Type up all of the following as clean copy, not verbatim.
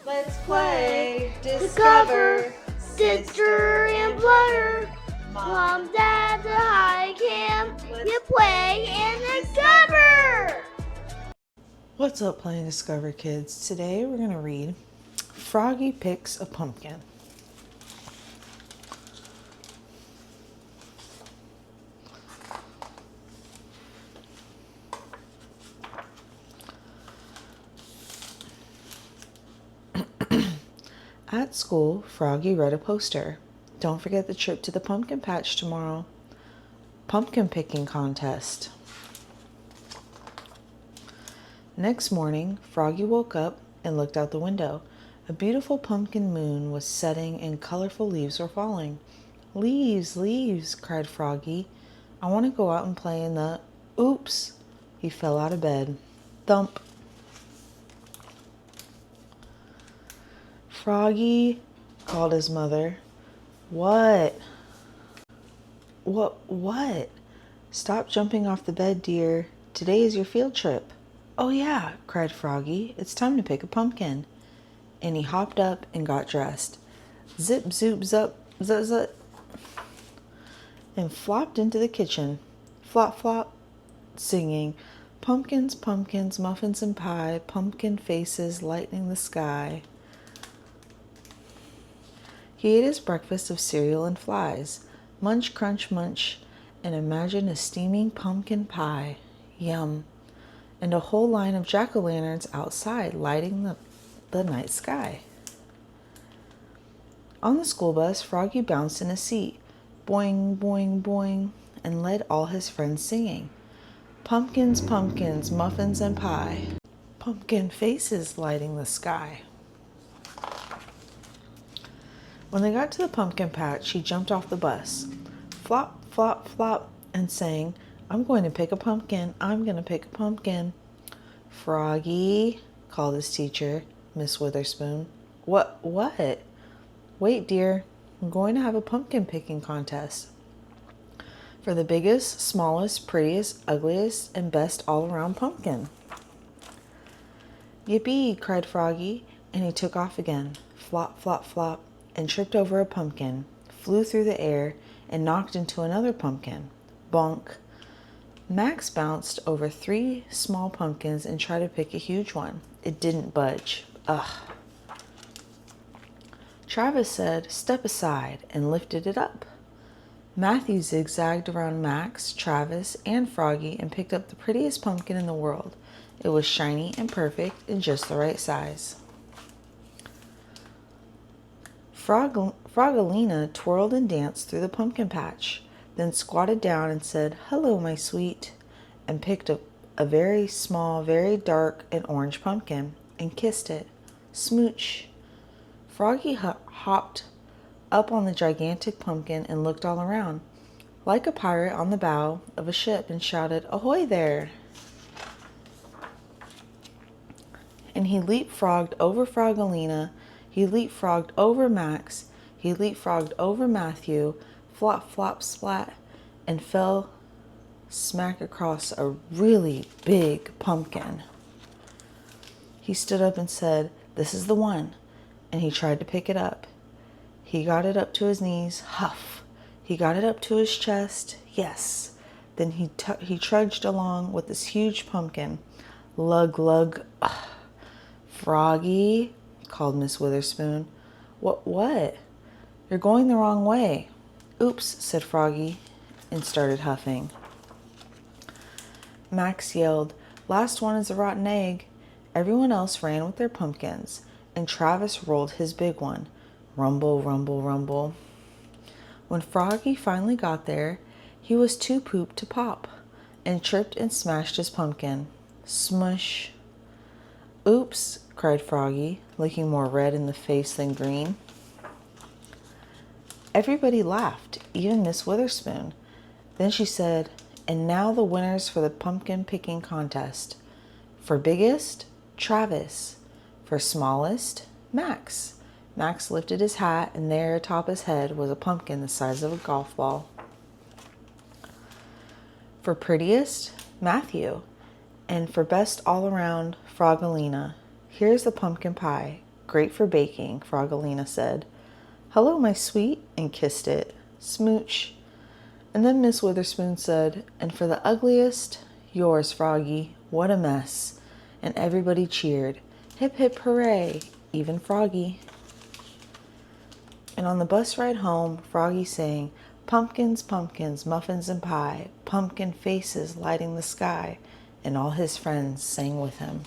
Let's play, discover, sister and brother. Mom, Dad, the high camp. You play and discover. What's up, Play and Discover kids? Today we're going to read Froggy Picks a Pumpkin. At school, Froggy read a poster. Don't forget the trip to the pumpkin patch tomorrow. Pumpkin picking contest. Next morning, Froggy woke up and looked out the window. A beautiful pumpkin moon was setting and colorful leaves were falling. Leaves, leaves, cried Froggy. I want to go out and play in the... Oops! He fell out of bed. Thump! Froggy, called his mother. What? What? Stop jumping off the bed, dear. Today is your field trip. Oh yeah, cried Froggy. It's time to pick a pumpkin. And he hopped up and got dressed. Zip, zoop, zup, zut, zut. And flopped into the kitchen. Flop, flop, singing, pumpkins, pumpkins, muffins and pie, pumpkin faces lightening the sky. He ate his breakfast of cereal and flies. Munch, crunch, munch, and imagined a steaming pumpkin pie. Yum. And a whole line of jack-o'-lanterns outside lighting the night sky. On the school bus, Froggy bounced in a seat. Boing, boing, boing, and led all his friends singing. Pumpkins, pumpkins, muffins and pie. Pumpkin faces lighting the sky. When they got to the pumpkin patch, he jumped off the bus. Flop, flop, flop, and sang, I'm going to pick a pumpkin. I'm going to pick a pumpkin. Froggy, called his teacher, Miss Witherspoon. What? Wait, dear. I'm going to have a pumpkin picking contest. For the biggest, smallest, prettiest, ugliest, and best all-around pumpkin. Yippee, cried Froggy, and he took off again. Flop, flop, flop, and tripped over a pumpkin, flew through the air, and knocked into another pumpkin. Bonk. Max bounced over 3 small pumpkins and tried to pick a huge one. It didn't budge. Ugh. Travis said, step aside, and lifted it up. Matthew zigzagged around Max, Travis, and Froggy and picked up the prettiest pumpkin in the world. It was shiny and perfect and just the right size. Froggalina twirled and danced through the pumpkin patch, then squatted down and said, hello, my sweet, and picked up a very small, very dark and orange pumpkin and kissed it. Smooch. Froggy hopped up on the gigantic pumpkin and looked all around, like a pirate on the bow of a ship, and shouted, ahoy there! And he leapfrogged over Froggalina, he leapfrogged over Max, he leapfrogged over Matthew, flop, flop, splat, and fell smack across a really big pumpkin. He stood up and said, this is the one, and he tried to pick it up. He got it up to his knees, huff. He got it up to his chest, yes. Then he trudged along with this huge pumpkin. Lug, lug. Ugh. Froggy, called Miss Witherspoon. What? You're going the wrong way. Oops, said Froggy, and started huffing. Max yelled, last one is a rotten egg. Everyone else ran with their pumpkins, and Travis rolled his big one. Rumble, rumble, rumble. When Froggy finally got there, he was too pooped to pop, and tripped and smashed his pumpkin. Smush. Oops, cried Froggy, looking more red in the face than green. Everybody laughed, even Miss Witherspoon. Then she said, and now the winners for the pumpkin picking contest. For biggest, Travis. For smallest, Max. Max lifted his hat, and there atop his head was a pumpkin the size of a golf ball. For prettiest, Matthew. And for best all around, Froggalina. Here's the pumpkin pie. Great for baking, Froggalina said. Hello, my sweet, and kissed it. Smooch. And then Miss Witherspoon said, and for the ugliest, yours, Froggy. What a mess. And everybody cheered. Hip, hip, hooray. Even Froggy. And on the bus ride home, Froggy sang, pumpkins, pumpkins, muffins and pie, pumpkin faces lighting the sky, and all his friends sang with him.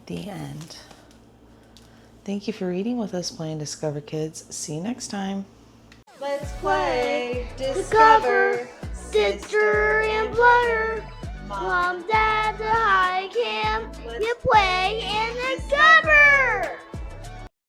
The end. Thank you for reading with us, playing Discover Kids. See you next time. Let's play Discover, Sister and Brother. Mom, Dad, the high camp. You play and discover.